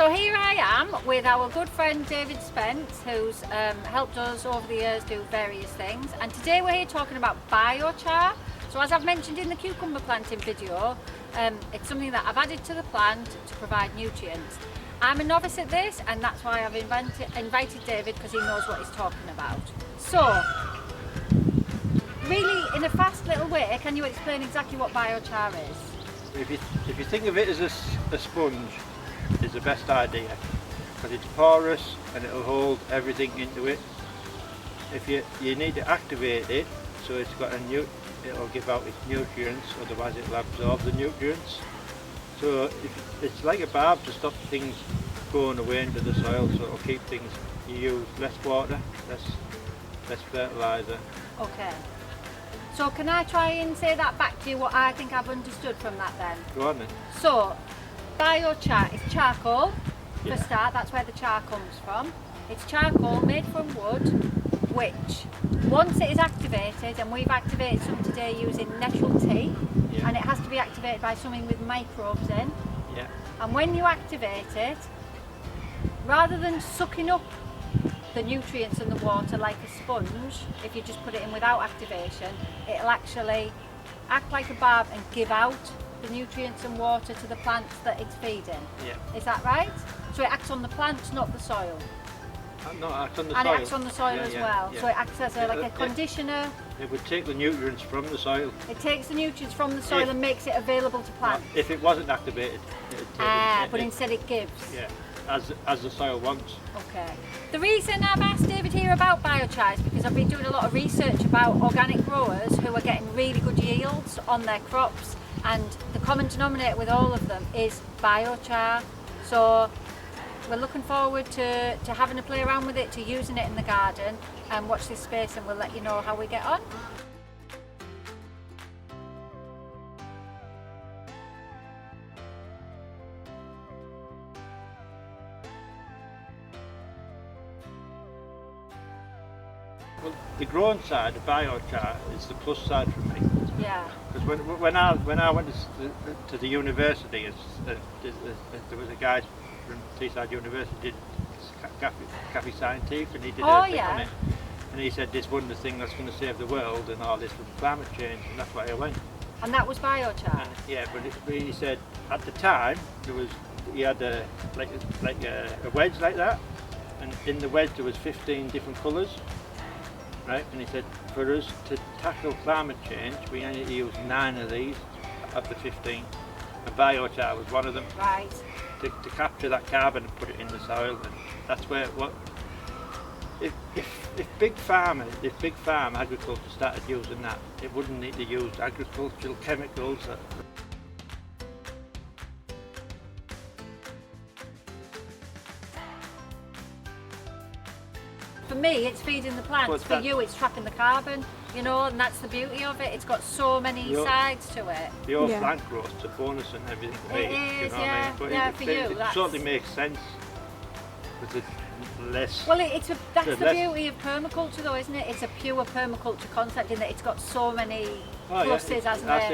So here I am with our good friend David Spence, who's helped us over the years do various things, and today we're here talking about biochar. So as I've mentioned in the cucumber planting video, it's something that I've added to the plant to provide nutrients. I'm a novice at this, and that's why I've invited David, because he knows what he's talking about. So, really, in a fast little way, can you explain exactly what biochar is? If you think of it as a sponge, it's the best idea, because it's porous and it'll hold everything into it. If you need to activate it, so it'll give out its nutrients, otherwise it'll absorb the nutrients. So it's like a barb to stop things going away into the soil, so it'll keep things, you use less water, less fertiliser. Okay. So can I try and say that back to you, what I think I've understood from that then? Go on then. So, biochar is charcoal, for Yeah. start, that's where the char comes from. It's charcoal made from wood, which once it is activated, and we've activated some today using nettle tea, Yeah. and it has to be activated by something with microbes in. Yeah. And when you activate it, rather than sucking up the nutrients in the water like a sponge, if you just put it in without activation, it'll actually act like a barb and give out the nutrients and water to the plants that it's feeding. Yeah. Is that right? So it acts on the plants, not the soil. No, it acts on the And soil. it acts on the soil as well. Yeah. So it acts as like a conditioner. It would take the nutrients from the soil. It takes the nutrients from the soil and makes it available to plants. If it wasn't activated, it'd take But instead it gives. Yeah, as the soil wants. Okay. The reason I've asked David here about biochar is because I've been doing a lot of research about organic growers who are getting really good yields on their crops, and the common denominator with all of them is biochar. So we're looking forward to having a play around with it, to using it in the garden, and watch this space and we'll let you know how we get on. Well, the growing side, the biochar, is the plus side for me. Yeah. Because when I went to the university, there was a guy from Teesside University did cafe scientific, and he did a thing on it. And he said this one of the things that's going to save the world and all this from climate change, and that's why I went. And that was biochar. And, yeah, but he said at the time he had a wedge like that, and in the wedge there was 15 different colours. Right, and he said for us to tackle climate change, we only need to use 9 of these of the 15. And biochar was one of them. Right. To capture that carbon and put it in the soil, and that's where if big farm agriculture started using that, it wouldn't need to use agricultural chemicals. For me, it's feeding the plants. For you, it's trapping the carbon, you know, and that's the beauty of it. It's got so many sides to it. Your plant growth's a bonus and everything for me. It is, you know yeah. What I mean? Yeah, But for you. it certainly makes sense. With the less. Well, that's the beauty of permaculture, though, isn't it? It's a pure permaculture concept in that it's got so many pluses, hasn't it?